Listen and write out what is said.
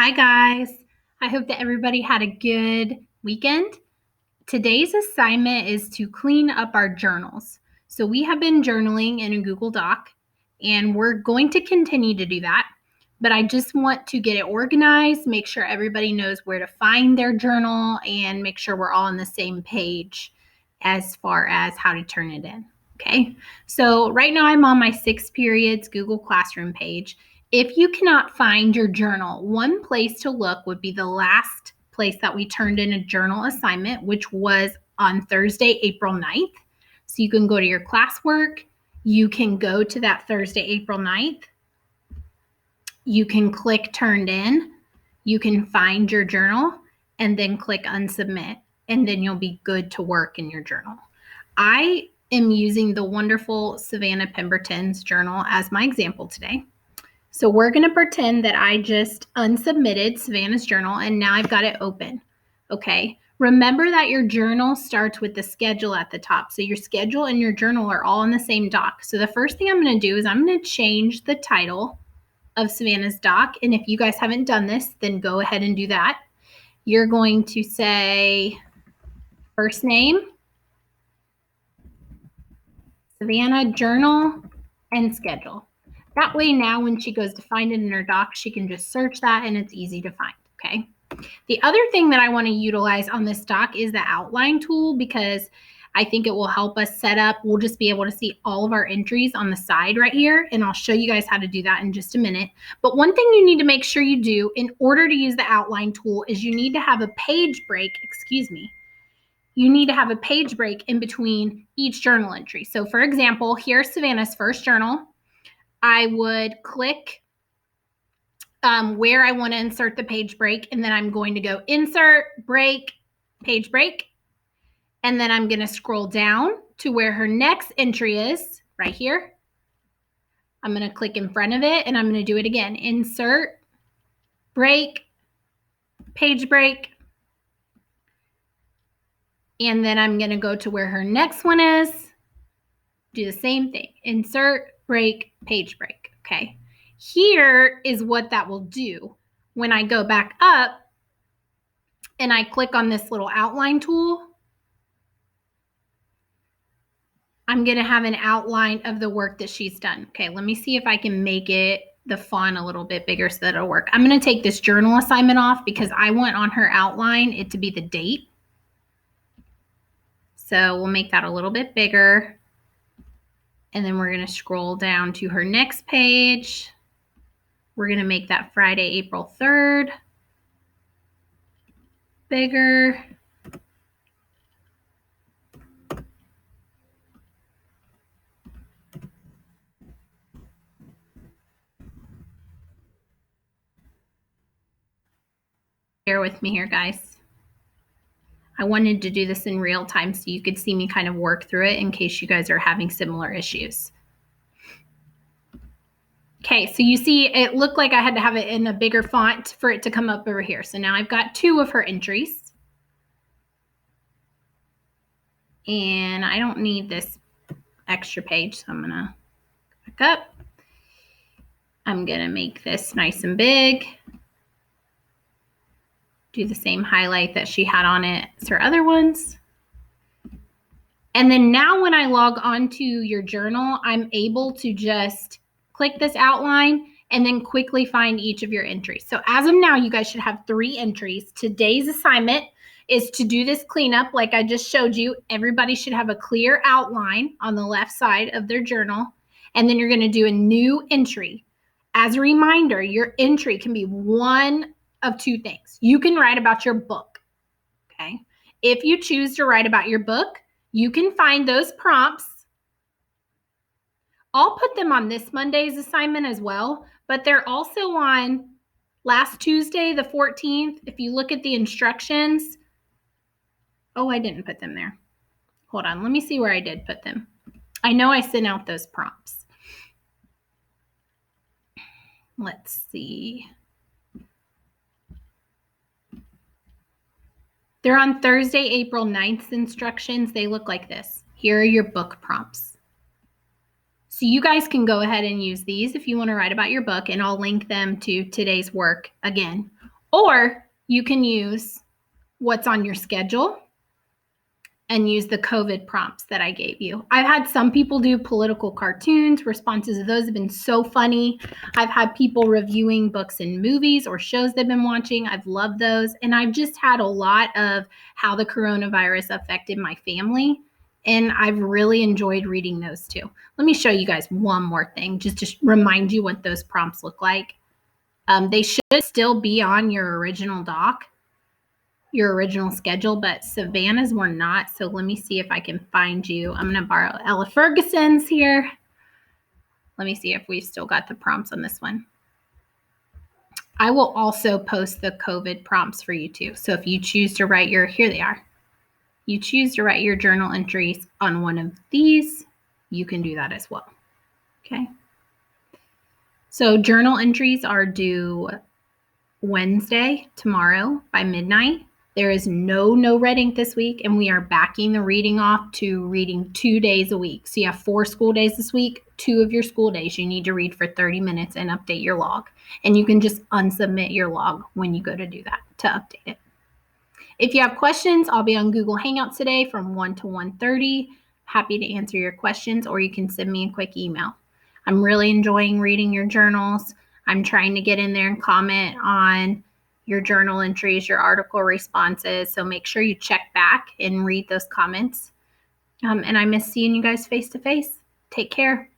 Hi, guys. I hope that everybody had a good weekend. Today's assignment is to clean up our journals. So, we have been journaling in a Google Doc, and we're going to continue to do that. But I just want to get it organized, make sure everybody knows where to find their journal, and make sure we're all on the same page as far as how to turn it in. Okay, so right now I'm on my 6 periods Google Classroom page. If you cannot find your journal, one place to look would be the last place that we turned in a journal assignment, which was on Thursday, April 9th. So you can go to your classwork, you can go to that Thursday, April 9th, you can click turned in, you can find your journal, and then click unsubmit, and then you'll be good to work in your journal. I am using the wonderful Savannah Pemberton's journal as my example today. So we're going to pretend that I just unsubmitted Savannah's journal and now I've got it open. Okay. Remember that your journal starts with the schedule at the top. So your schedule and your journal are all in the same doc. So the first thing I'm going to do is I'm going to change the title of Savannah's doc. And if you guys haven't done this, then go ahead and do that. You're going to say first name, Savannah journal, and schedule. That way now when she goes to find it in her doc, she can just search that and it's easy to find, okay? The other thing that I want to utilize on this doc is the outline tool because I think it will help us set up. We'll just be able to see all of our entries on the side right here, and I'll show you guys how to do that in just a minute. But one thing you need to make sure you do in order to use the outline tool is you need to have a page break, you need to have a page break in between each journal entry. So for example, here's Savannah's first journal. I would click where I want to insert the page break, and then I'm going to go insert, break, page break, and then I'm going to scroll down to where her next entry is, right here. I'm going to click in front of it, and I'm going to do it again. Insert, break, page break, and then I'm going to go to where her next one is, do the same thing. Insert, break, page break, okay? Here is what that will do. When I go back up and I click on this little outline tool, I'm going to have an outline of the work that she's done. Okay, let me see if I can make it the font a little bit bigger so that it'll work. I'm going to take this journal assignment off because I want on her outline it to be the date. So we'll make that a little bit bigger. And then we're going to scroll down to her next page. We're going to make that Friday, April 3rd bigger. Bear with me here, guys. I wanted to do this in real time so you could see me kind of work through it in case you guys are having similar issues. Okay, so you see it looked like I had to have it in a bigger font for it to come up over here. So now I've got 2 of her entries. And I don't need this extra page, so I'm gonna back up. I'm gonna make this nice and big. Do the same highlight that she had on it as her other ones. And then now when I log onto your journal, I'm able to just click this outline and then quickly find each of your entries. So as of now, you guys should have 3 entries. Today's assignment is to do this cleanup like I just showed you. Everybody should have a clear outline on the left side of their journal. And then you're going to do a new entry. As a reminder, your entry can be one of 2 things. You can write about your book, okay? If you choose to write about your book, you can find those prompts. I'll put them on this Monday's assignment as well, but they're also on last Tuesday, the 14th. If you look at the instructions, oh, I didn't put them there. Hold on, let me see where I did put them. I know I sent out those prompts. Let's see. They're on Thursday, April 9th instructions. They look like this. Here are your book prompts. So you guys can go ahead and use these if you want to write about your book, and I'll link them to today's work again. Or you can use what's on your schedule and use the COVID prompts that I gave you. I've had some people do political cartoons. Responses to those have been so funny. I've had people reviewing books and movies or shows they've been watching. I've loved those. And I've just had a lot of how the coronavirus affected my family. And I've really enjoyed reading those too. Let me show you guys one more thing, just to remind you what those prompts look like. They should still be on your original doc, your original schedule, but Savannah's were not. So let me see if I can find you. I'm going to borrow Ella Ferguson's here. Let me see if we've still got the prompts on this one. I will also post the COVID prompts for you too. So if you choose to write here they are. You choose to write your journal entries on one of these, you can do that as well. Okay. So journal entries are due Wednesday, tomorrow by midnight. There is no red ink this week, and we are backing the reading off to reading 2 days a week. So you have 4 school days this week. 2 of your school days you need to read for 30 minutes and update your log. And you can just unsubmit your log when you go to do that, to update it. If you have questions, I'll be on Google Hangouts today from 1 to 1:30. Happy to answer your questions, or you can send me a quick email. I'm really enjoying reading your journals. I'm trying to get in there and comment on your journal entries, your article responses. So make sure you check back and read those comments. And I miss seeing you guys face to face. Take care.